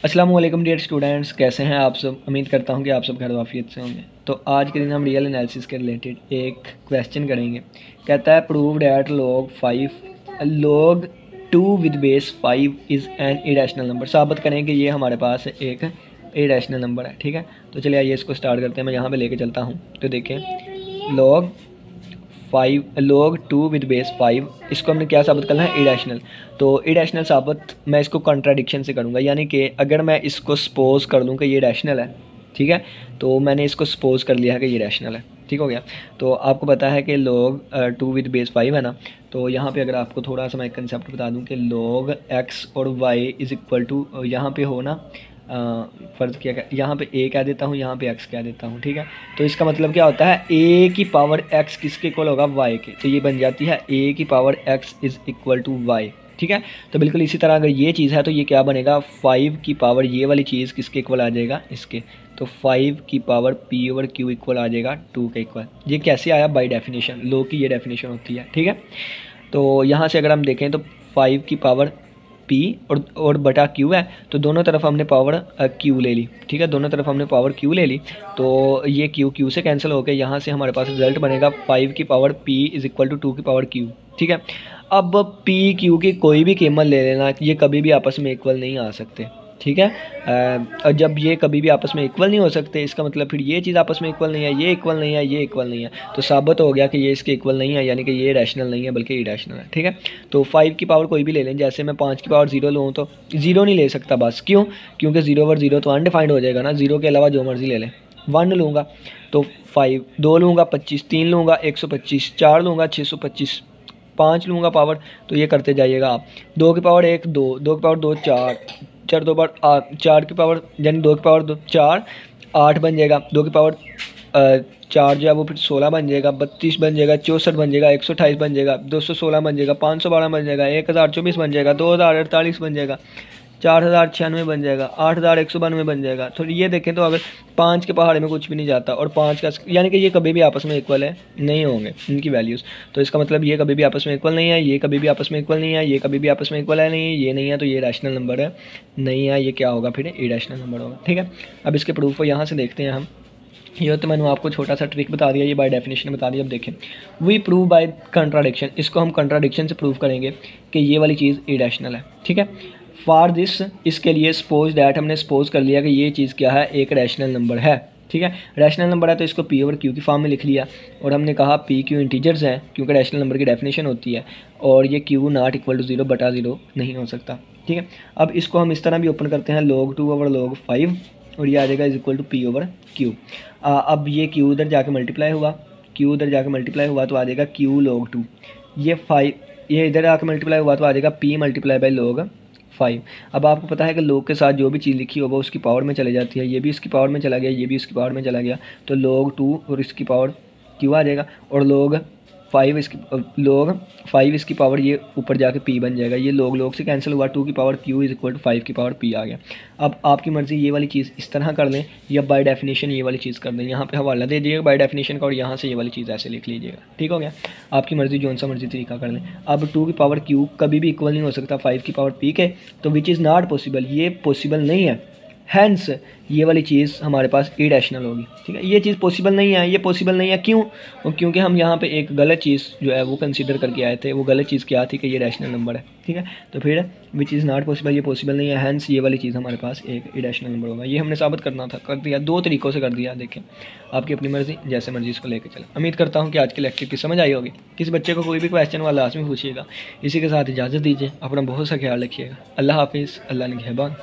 अस्सलाम वालेकुम dear students, कैसे हैं आप सब। उम्मीद करता हूं कि आप सब खैर वाफियत से होंगे। तो आज के दिन हम रियल एनालिसिस के रिलेटेड एक क्वेश्चन करेंगे। कहता है prove that log 2 with base 5 is an irrational number. साबित करें कि ये हमारे पास एक इरेशनल नंबर है। ठीक है, तो चलिए आइए इसको स्टार्ट करते हैं। मैं यहाँ पे लेके चलता हूँ। तो देखें log 2 विद बेस 5, इसको हमने क्या साबित करना है, इरेशनल। तो इरेशनल साबित मैं इसको कॉन्ट्राडिक्शन से करूँगा, यानी कि अगर मैं इसको सपोज कर लूँ कि ये रैशनल है, ठीक है, तो मैंने इसको सपोज कर लिया है कि ये रैशनल है। ठीक हो गया। तो आपको पता है कि log 2 विद बेस 5 है ना। तो यहाँ पे अगर आपको थोड़ा सा मैं एक कंसेप्ट बता दूँ कि log x और y इज़ इक्वल टू, यहाँ पे हो ना फ़र्ज़ किया गया, यहाँ पे a कह देता हूँ, यहाँ पे x कह देता हूँ। ठीक है, तो इसका मतलब क्या होता है, a की पावर x किसके इक्वल होगा, y के। तो ये बन जाती है a की power x is equal to y। ठीक है, तो बिल्कुल इसी तरह अगर ये चीज़ है तो ये क्या बनेगा, 5 की पावर ये वाली चीज़ किसके इक्वल आ जाएगा, इसके। तो 5 की power p over q equal आ जाएगा 2 के इक्वल। ये कैसे आया, बाय डेफिनेशन। लो की ये डेफिनेशन होती है। ठीक है, तो यहाँ से अगर हम देखें तो 5 की पावर p और बटा q है, तो दोनों तरफ हमने पावर q ले ली। ठीक है, दोनों तरफ हमने पावर q ले ली, तो ये q से कैंसिल होकर यहाँ से हमारे पास रिजल्ट बनेगा 5 की power p is equal to 2 की पावर q। ठीक है, अब p q की कोई भी कीमत ले लेना, ये कभी भी आपस में इक्वल नहीं आ सकते। ठीक है, और जब ये कभी भी आपस में इक्वल नहीं हो सकते, इसका मतलब फिर ये चीज़ आपस में इक्वल नहीं है, ये इक्वल नहीं है, ये इक्वल नहीं है, तो साबित हो गया कि ये इसके इक्वल नहीं है, यानी कि ये रैशनल नहीं है बल्कि इरेशनल है। ठीक है, तो 5 की पावर कोई भी ले लें, जैसे मैं 5 की पावर 0 लूँ तो 0 नहीं ले सकता बस, क्यों, क्योंकि 0 ओवर 0 तो अनडिफाइंड हो जाएगा ना। 0 के अलावा जो मर्जी ले लें। 1 लूँगा तो 5, 2 लूँगा 25, 3 लूँगा 125, 4 लूँगा 625, 5 लूँगा पावर, तो ये करते जाइएगा आप। 2 की पावर 1 2, 2 की पावर 2 4, 4 2 पावर 4 की पावर, यानी 2 की पावर 2 4 8 बन जाएगा। 2 की पावर 4 जो है वो फिर 16 बन जाएगा, 32 बन जाएगा, 64 बन जाएगा, 128 बन जाएगा, 216 बन जाएगा, 512 बन जाएगा, 1024 बन जाएगा, 2048 बन जाएगा, 4096 बन जाएगा, 8192 बन जाएगा। तो ये देखें तो अगर 5 के पहाड़े में कुछ भी नहीं जाता और 5 का, यानी कि ये कभी भी आपस में इक्वल है नहीं होंगे इनकी वैल्यूज़। तो इसका मतलब ये कभी भी आपस में इक्वल नहीं है, ये कभी भी आपस में इक्वल नहीं है, ये कभी भी आपस में इक्वल है नहीं, ये नहीं है, तो ये रैशनल नंबर है नहीं है, ये क्या होगा फिर, इरेशनल नंबर होगा। ठीक है, अब इसके प्रूफ को यहाँ से देखते हैं हम। ये तो मैंने आपको छोटा सा ट्रिक बता दिया, ये बाय डेफिनेशन बता दिया। अब देखें, वी प्रूव बाय कंट्राडिक्शन, इसको हम कंट्राडिक्शन से प्रूव करेंगे कि ये वाली चीज़ इरेशनल है। ठीक है, फॉर दिस, इसके लिए सपोज दैट, हमने सपोज कर लिया कि ये चीज़ क्या है, एक रैशनल नंबर है। ठीक है, रैशनल नंबर है तो इसको p ओवर q की फॉर्म में लिख लिया, और हमने कहा p q इंटीजर्स हैं, क्योंकि रैशनल नंबर की डेफिनेशन होती है, और ये q नॉट इक्वल टू 0 बटा 0 नहीं हो सकता। ठीक है, अब इसको हम इस तरह भी ओपन करते हैं, log 2 ओवर log 5, और ये आ जाएगा is equal to p over q। अब ये q उधर जाके मल्टीप्लाई हुआ, q उधर जाके मल्टीप्लाई हुआ तो आ जाएगा q log 2, ये 5, ये इधर आके मल्टीप्लाई हुआ तो आ जाएगा p मल्टीप्लाई बाई log 5। अब आपको पता है कि log के साथ जो भी चीज़ लिखी होगा उसकी पावर में चले जाती है, ये भी इसकी पावर में चला गया, ये भी इसकी पावर में चला गया, तो log 2 और इसकी पावर q आ जाएगा, और log 5 इसकी पावर ये ऊपर जाके p बन जाएगा। ये log से कैंसिल हुआ, 2 की power q is equal to 5 की पावर p आ गया। अब आपकी मर्ज़ी, ये वाली चीज़ इस तरह कर लें या बाय डेफिनेशन ये वाली चीज़ कर दें। यहाँ पे हवाला दे दीजिएगा बाय डेफिनेशन का, और यहाँ से ये वाली चीज़ ऐसे लिख लीजिएगा। ठीक हो गया, आपकी मर्ज़ी, जो सा मर्ज़ी तरीका कर लें। अब 2 की पावर q कभी भी इक्वल नहीं हो सकता 5 की पावर p के, तो विच इज़ नॉट पॉसिबल, ये पॉसिबल नहीं है। हैंस ये वाली चीज़ हमारे पास इरेशनल होगी। ठीक है, ये चीज़ पॉसिबल नहीं है, ये पॉसिबल नहीं है, क्यों, क्योंकि हम यहाँ पे एक गलत चीज़ जो है वो कंसीडर करके आए थे। वो गलत चीज़ क्या थी कि ये रैशनल नंबर है। ठीक है, तो फिर विच इज़ नॉट पॉसिबल, ये पॉसिबल नहीं है, हैंस ये वाली चीज़ हमारे पास एक इरेशनल नंबर होगा। ये हमने साबित करना था, कर दिया, 2 तरीक़ों से कर दिया। देखें, आपकी अपनी मर्ज़ी, जैसे मर्ज़ी इसको लेकर चलें। उम्मीद करता हूँ कि आज के लेक्चर की समझ आई होगी। किसी बच्चे को कोई भी क्वेश्चन वाला लाजमी पूछिएगा। इसी के साथ इजाज़त दीजिए, अपना बहुत सा ख्याल रखिएगा। अल्लाह हाफिज़, अल्लाह निगहबान।